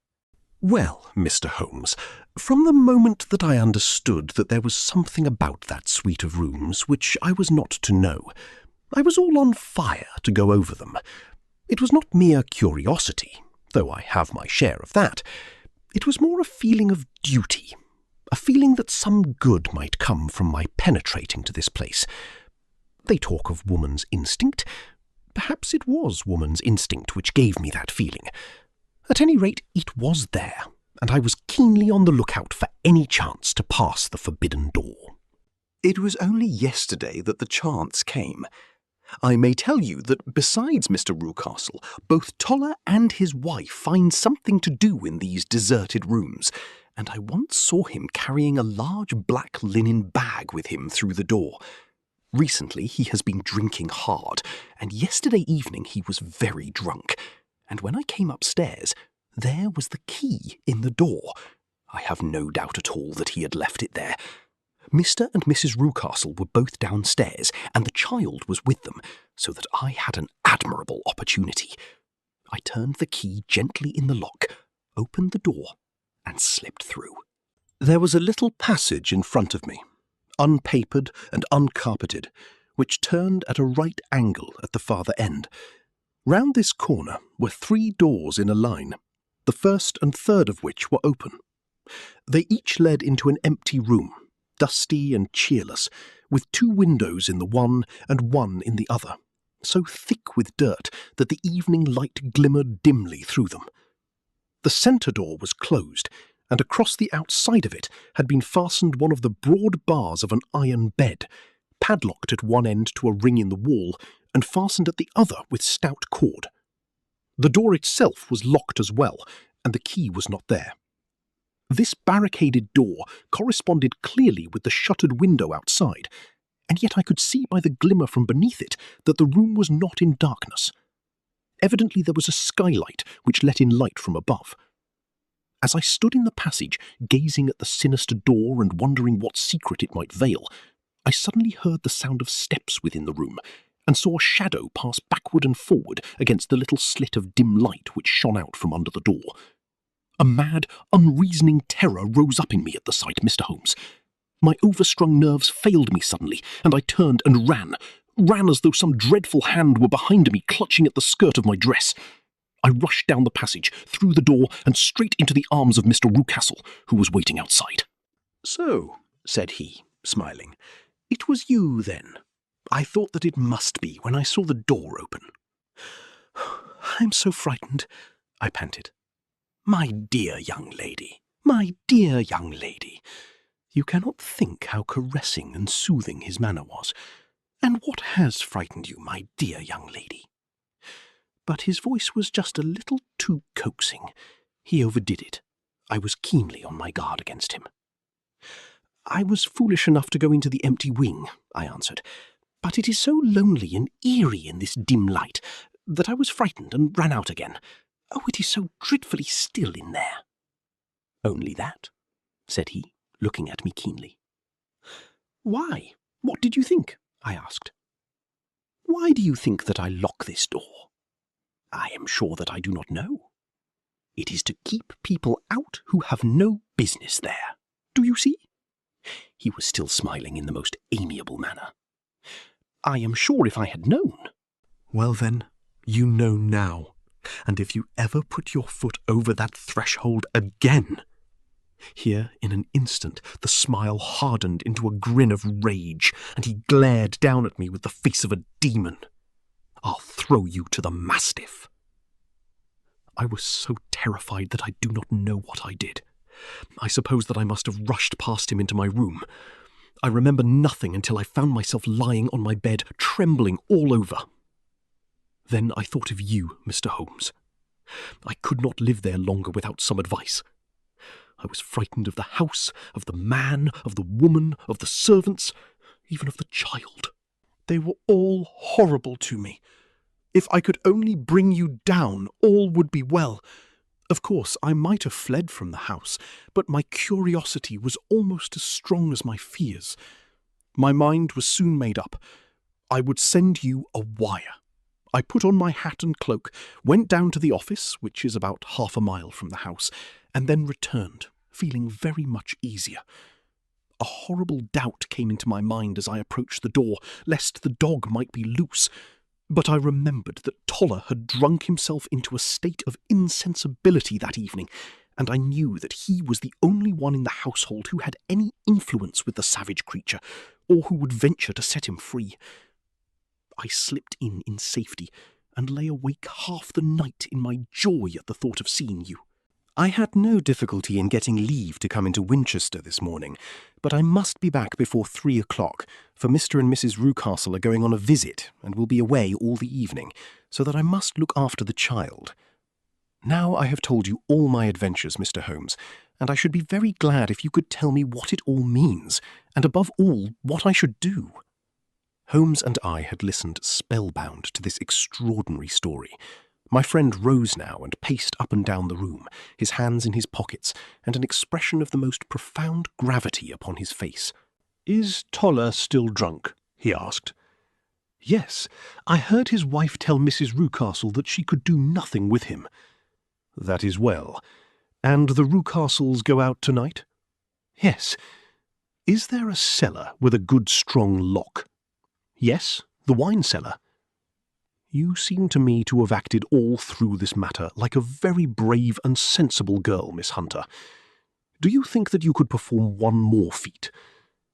"Well, Mr. Holmes, from the moment that I understood that there was something about that suite of rooms which I was not to know, I was all on fire to go over them. It was not mere curiosity, though I have my share of that. It was more a feeling of duty, a feeling that some good might come from my penetrating to this place. They talk of woman's instinct. Perhaps it was woman's instinct which gave me that feeling. At any rate, it was there, and I was keenly on the lookout for any chance to pass the forbidden door. It was only yesterday that the chance came. I may tell you that besides Mr. Rucastle, both Toller and his wife find something to do in these deserted rooms, and I once saw him carrying a large black linen bag with him through the door. Recently he has been drinking hard, and yesterday evening he was very drunk, and when I came upstairs, there was the key in the door. I have no doubt at all that he had left it there. Mr. and Mrs. Rucastle were both downstairs, and the child was with them, so that I had an admirable opportunity. I turned the key gently in the lock, opened the door, and slipped through. There was a little passage in front of me, unpapered and uncarpeted, which turned at a right angle at the farther end. Round this corner were 3 doors in a line, the first and third of which were open. They each led into an empty room, dusty and cheerless, with 2 windows in the one and one in the other, so thick with dirt that the evening light glimmered dimly through them. The centre door was closed, and across the outside of it had been fastened one of the broad bars of an iron bed, padlocked at one end to a ring in the wall, and fastened at the other with stout cord. The door itself was locked as well, and the key was not there. This barricaded door corresponded clearly with the shuttered window outside, and yet I could see by the glimmer from beneath it that the room was not in darkness. Evidently there was a skylight which let in light from above. As I stood in the passage, gazing at the sinister door and wondering what secret it might veil, I suddenly heard the sound of steps within the room, and saw a shadow pass backward and forward against the little slit of dim light which shone out from under the door. A mad, unreasoning terror rose up in me at the sight, Mr. Holmes. My overstrung nerves failed me suddenly, and I turned and ran as though some dreadful hand were behind me, clutching at the skirt of my dress. I rushed down the passage, through the door, and straight into the arms of Mr. Rucastle, who was waiting outside. "So," said he, smiling, "it was you, then? I thought that it must be when I saw the door open." "I'm so frightened," I panted. "My dear young lady, my dear young lady." You cannot think how caressing and soothing his manner was. "And what has frightened you, my dear young lady?" But his voice was just a little too coaxing. He overdid it. I was keenly on my guard against him. "I was foolish enough to go into the empty wing," I answered, "but it is so lonely and eerie in this dim light that I was frightened and ran out again. Oh, it is so dreadfully still in there." "Only that?" said he, looking at me keenly. "Why? What did you think?" I asked. "Why do you think that I lock this door?" "I am sure that I do not know. It is to keep people out who have no business there. Do you see?" He was still smiling in the most amiable manner. "I am sure if I had known—" "Well then, you know now, and if you ever put your foot over that threshold again—" Here, in an instant, the smile hardened into a grin of rage, and he glared down at me with the face of a demon. "I'll throw you to the mastiff." I was so terrified that I do not know what I did. I suppose that I must have rushed past him into my room. I remember nothing until I found myself lying on my bed, trembling all over. Then I thought of you, Mr. Holmes. I could not live there longer without some advice. I was frightened of the house, of the man, of the woman, of the servants, even of the child. They were all horrible to me. If I could only bring you down, all would be well. Of course, I might have fled from the house, but my curiosity was almost as strong as my fears. My mind was soon made up. I would send you a wire. I put on my hat and cloak, went down to the office, which is about 1/2 mile from the house, and then returned, feeling very much easier. A horrible doubt came into my mind as I approached the door, lest the dog might be loose. But I remembered that Toller had drunk himself into a state of insensibility that evening, and I knew that he was the only one in the household who had any influence with the savage creature, or who would venture to set him free. I slipped in safety, and lay awake half the night in my joy at the thought of seeing you. I had no difficulty in getting leave to come into Winchester this morning, but I must be back before 3 o'clock, for Mr. and Mrs. Rucastle are going on a visit and will be away all the evening, so that I must look after the child. Now I have told you all my adventures, Mr. Holmes, and I should be very glad if you could tell me what it all means, and above all, what I should do." Holmes and I had listened spellbound to this extraordinary story. My friend rose now and paced up and down the room, his hands in his pockets, and an expression of the most profound gravity upon his face. "Is Toller still drunk?" he asked. "Yes, I heard his wife tell Mrs. Rucastle that she could do nothing with him." "That is well. And the Rucastles go out tonight?" "Yes." "Is there a cellar with a good strong lock?" "Yes, the wine cellar." "You seem to me to have acted all through this matter like a very brave and sensible girl, Miss Hunter. Do you think that you could perform one more feat?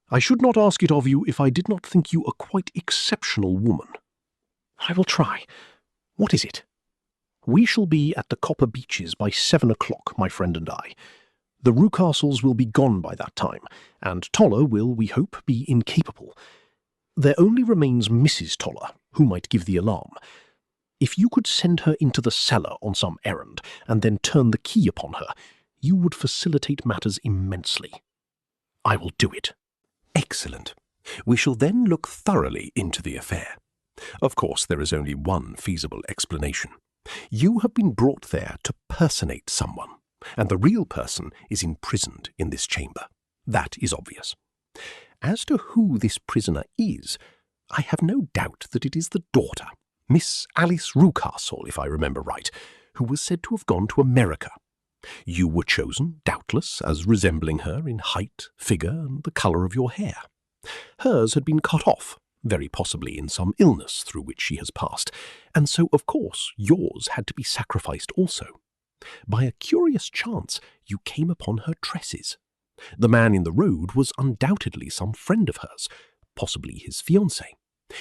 I should not ask it of you if I did not think you a quite exceptional woman." "I will try. What is it?" "We shall be at the Copper Beeches by 7 o'clock, my friend and I. The Rucastles will be gone by that time, and Toller will, we hope, be incapable. There only remains Mrs. Toller, who might give the alarm. If you could send her into the cellar on some errand, and then turn the key upon her, you would facilitate matters immensely." "I will do it." "Excellent. We shall then look thoroughly into the affair. Of course, there is only one feasible explanation. You have been brought there to personate someone, and the real person is imprisoned in this chamber. That is obvious. As to who this prisoner is, I have no doubt that it is the daughter, Miss Alice Rucastle, if I remember right, who was said to have gone to America. You were chosen, doubtless, as resembling her in height, figure, and the colour of your hair. Hers had been cut off, very possibly in some illness through which she has passed, and so, of course, yours had to be sacrificed also. By a curious chance, you came upon her tresses. The man in the road was undoubtedly some friend of hers, possibly his fiancé,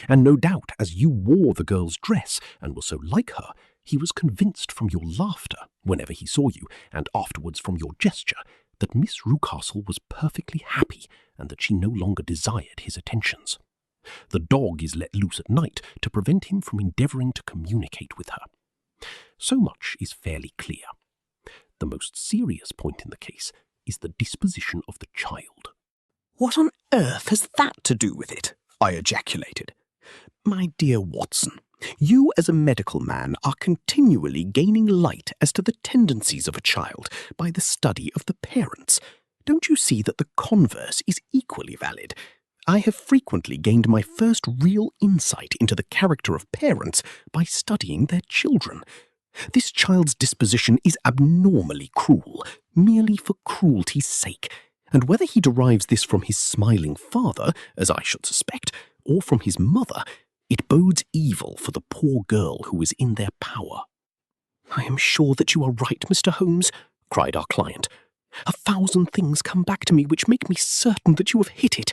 and no doubt as you wore the girl's dress and were so like her, he was convinced from your laughter whenever he saw you, and afterwards from your gesture, that Miss Rucastle was perfectly happy and that she no longer desired his attentions. The dog is let loose at night to prevent him from endeavouring to communicate with her. So much is fairly clear. The most serious point in the case is the disposition of the child." "What on earth has that to do with it?" I ejaculated. "My dear Watson, you as a medical man are continually gaining light as to the tendencies of a child by the study of the parents. Don't you see that the converse is equally valid? I have frequently gained my first real insight into the character of parents by studying their children. This child's disposition is abnormally cruel, merely for cruelty's sake, and whether he derives this from his smiling father, as I should suspect, or from his mother, it bodes evil for the poor girl who is in their power." "I am sure that you are right, Mr. Holmes," cried our client. "A thousand things come back to me which make me certain that you have hit it.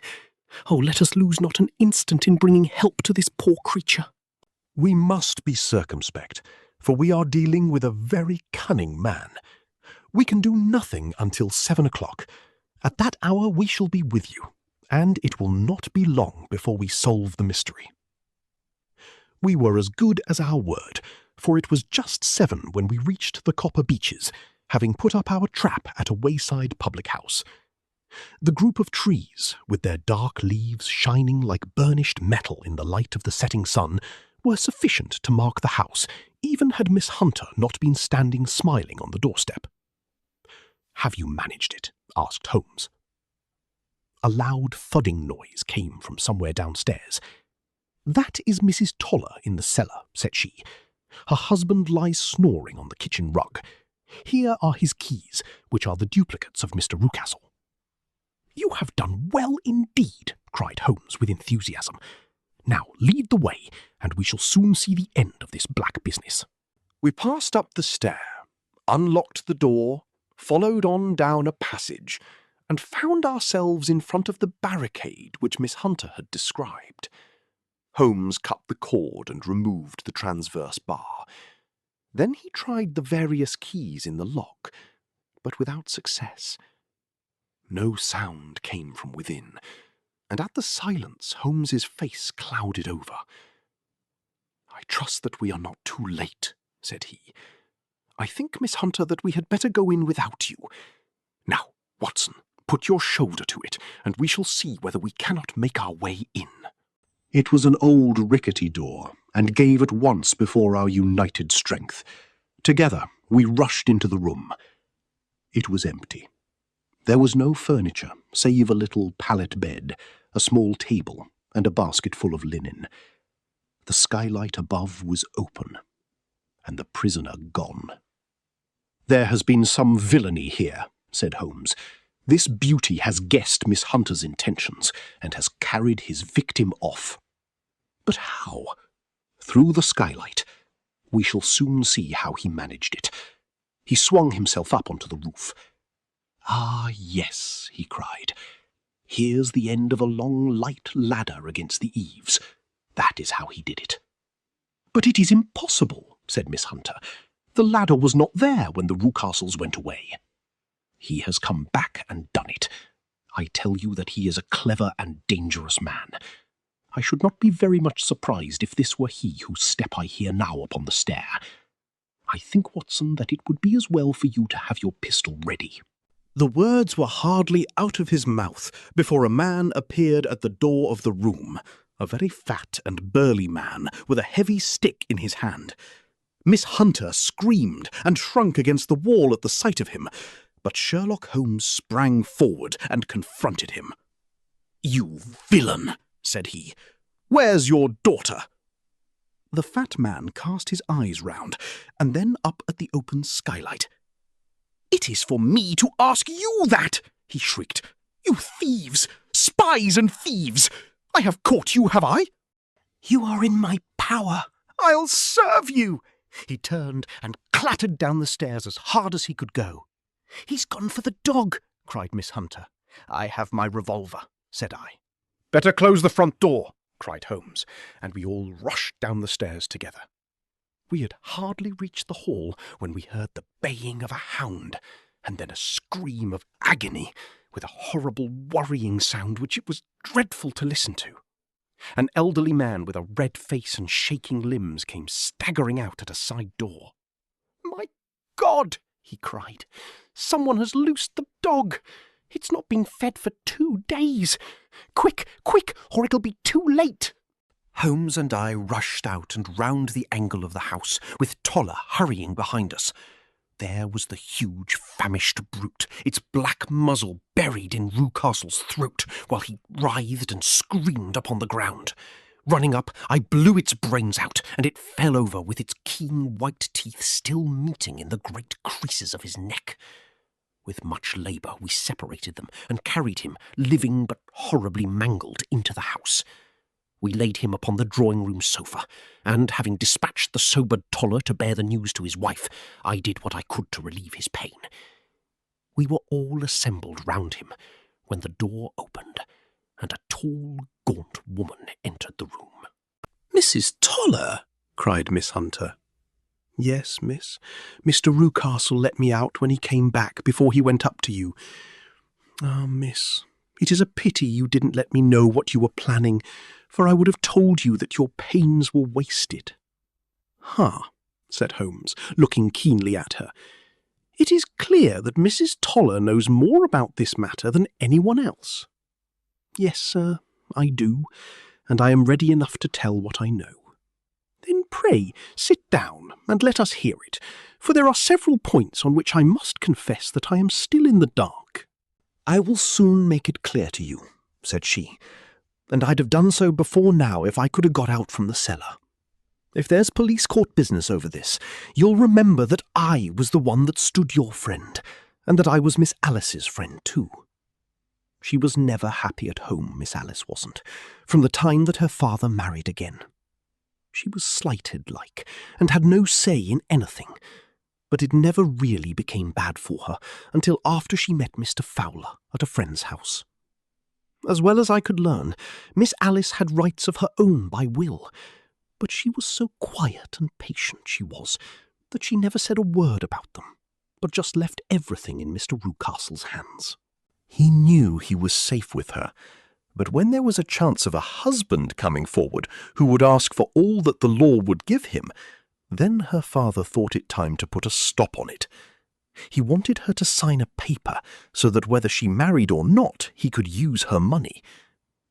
Oh, let us lose not an instant in bringing help to this poor creature." We must be circumspect, for we are dealing with a very cunning man. We can do nothing until 7 o'clock. At that hour we shall be with you, and it will not be long before we solve the mystery." We were as good as our word, for it was just 7 when we reached the Copper Beeches, having put up our trap at a wayside public house. The group of trees, with their dark leaves shining like burnished metal in the light of the setting sun, were sufficient to mark the house, even had Miss Hunter not been standing smiling on the doorstep. "Have you managed it?" asked Holmes. A loud thudding noise came from somewhere downstairs. "That is Mrs. Toller in the cellar," said she. "Her husband lies snoring on the kitchen rug. Here are his keys, which are the duplicates of Mr. Rucastle." "You have done well indeed," cried Holmes with enthusiasm. "Now lead the way, and we shall soon see the end of this black business." We passed up the stair, unlocked the door, followed on down a passage, and found ourselves in front of the barricade which Miss Hunter had described. Holmes cut the cord and removed the transverse bar. Then he tried the various keys in the lock, but without success. No sound came from within, and at the silence Holmes's face clouded over. "I trust that we are not too late," said he. "I think, Miss Hunter, that we had better go in without you. Now, Watson, put your shoulder to it, and we shall see whether we cannot make our way in." It was an old rickety door, and gave at once before our united strength. Together we rushed into the room. It was empty. There was no furniture, save a little pallet bed, a small table, and a basket full of linen. The skylight above was open, and the prisoner gone. "There has been some villainy here," said Holmes. "This beauty has guessed Miss Hunter's intentions, and has carried his victim off. But how? Through the skylight. We shall soon see how he managed it." He swung himself up onto the roof. "Ah, yes," he cried. "Here's the end of a long light ladder against the eaves. That is how he did it." "But it is impossible," said Miss Hunter. "The ladder was not there when the Rucastles went away." "He has come back and done it. I tell you that he is a clever and dangerous man. I should not be very much surprised if this were he whose step I hear now upon the stair. I think, Watson, that it would be as well for you to have your pistol ready." The words were hardly out of his mouth before a man appeared at the door of the room, a very fat and burly man with a heavy stick in his hand. Miss Hunter screamed and shrunk against the wall at the sight of him, but Sherlock Holmes sprang forward and confronted him. "You villain!" said he. "Where's your daughter?" The fat man cast his eyes round, and then up at the open skylight. "It is for me to ask you that!" he shrieked. "You thieves! Spies and thieves! I have caught you, have I?" "You are in my power. I'll serve you!" He turned and clattered down the stairs as hard as he could go. "He's gone for the dog," cried Miss Hunter. "I have my revolver," said I. "Better close the front door," cried Holmes, and we all rushed down the stairs together. We had hardly reached the hall when we heard the baying of a hound, and then a scream of agony, with a horrible worrying sound which it was dreadful to listen to. An elderly man with a red face and shaking limbs came staggering out at a side door. "My God!" he cried. "Someone has loosed the dog. It's not been fed for 2 days. Quick, quick, or it'll be too late." Holmes and I rushed out and round the angle of the house, with Toller hurrying behind us. There was the huge, famished brute, its black muzzle buried in Rucastle's throat, while he writhed and screamed upon the ground. Running up, I blew its brains out, and it fell over with its keen white teeth still meeting in the great creases of his neck. With much labour we separated them and carried him, living but horribly mangled, into the house. We laid him upon the drawing-room sofa, and, having dispatched the sobered Toller to bear the news to his wife, I did what I could to relieve his pain. We were all assembled round him when the door opened, and a tall, gaunt woman entered the room. "Mrs. Toller!" cried Miss Hunter. "Yes, miss. Mr. Rucastle let me out when he came back before he went up to you. Ah, miss, it is a pity you didn't let me know what you were planning, for I would have told you that your pains were wasted." "Ha," said Holmes, looking keenly at her. "It is clear that Mrs. Toller knows more about this matter than anyone else." "Yes, sir, I do, and I am ready enough to tell what I know." "Then pray sit down and let us hear it, for there are several points on which I must confess that I am still in the dark." "I will soon make it clear to you," said she, "and I'd have done so before now if I could have got out from the cellar. If there's police court business over this, you'll remember that I was the one that stood your friend, and that I was Miss Alice's friend too. She was never happy at home, Miss Alice wasn't, from the time that her father married again. She was slighted-like, and had no say in anything, but it never really became bad for her until after she met Mr. Fowler at a friend's house. As well as I could learn, Miss Alice had rights of her own by will, but she was so quiet and patient, she was, that she never said a word about them, but just left everything in Mr. Rucastle's hands. He knew he was safe with her, but when there was a chance of a husband coming forward who would ask for all that the law would give him, then her father thought it time to put a stop on it. He wanted her to sign a paper so that whether she married or not, he could use her money.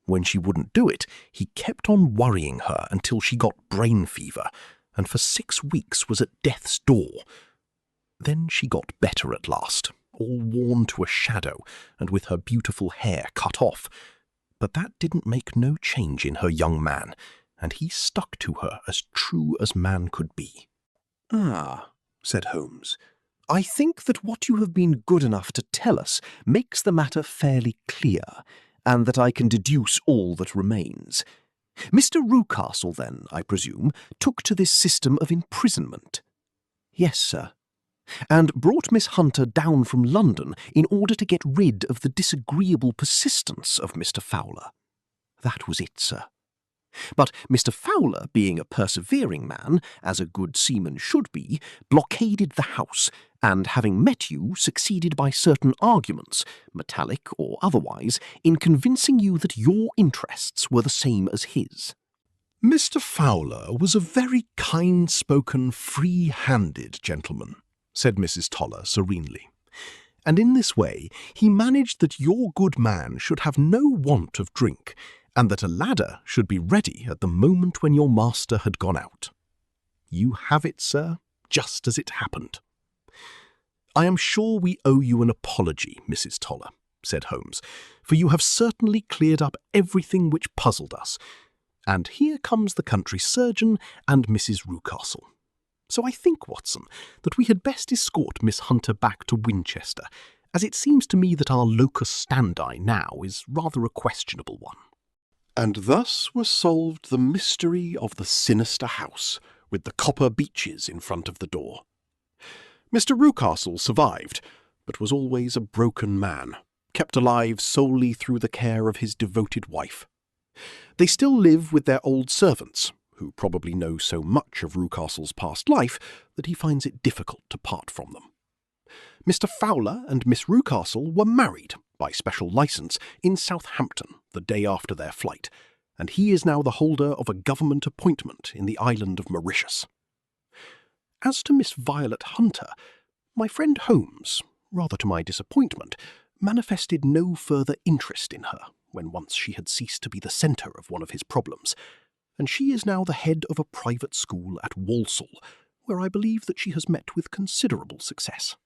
When she wouldn't do it, he kept on worrying her until she got brain fever, and for 6 weeks was at death's door. Then she got better at last, all worn to a shadow, and with her beautiful hair cut off. But that didn't make no change in her young man, and he stuck to her as true as man could be. "Ah," said Holmes, "I think that what you have been good enough to tell us makes the matter fairly clear, and that I can deduce all that remains. Mr. Rucastle, then, I presume, took to this system of imprisonment?" "Yes, sir, and brought Miss Hunter down from London in order to get rid of the disagreeable persistence of Mr. Fowler." "That was it, sir. But Mr. Fowler, being a persevering man, as a good seaman should be, blockaded the house, and having met you, succeeded by certain arguments, metallic or otherwise, in convincing you that your interests were the same as his." "Mr. Fowler was a very kind-spoken, free-handed gentleman," said Mrs. Toller serenely, "and in this way he managed that your good man should have no want of drink, and that a ladder should be ready at the moment when your master had gone out. You have it, sir, just as it happened." "I am sure we owe you an apology, Mrs. Toller," said Holmes, "for you have certainly cleared up everything which puzzled us. And here comes the country surgeon and Mrs. Rucastle. So I think, Watson, that we had best escort Miss Hunter back to Winchester, as it seems to me that our locus standi now is rather a questionable one." And thus was solved the mystery of the sinister house, with the Copper Beeches in front of the door. Mr. Rucastle survived, but was always a broken man, kept alive solely through the care of his devoted wife. They still live with their old servants, who probably know so much of Rucastle's past life that he finds it difficult to part from them. Mr. Fowler and Miss Rucastle were married, by special licence, in Southampton the day after their flight, and he is now the holder of a government appointment in the island of Mauritius. As to Miss Violet Hunter, My friend Holmes, rather to my disappointment, manifested no further interest in her when once she had ceased to be the centre of one of his problems, and she is now the head of a private school at Walsall, where I believe that she has met with considerable success.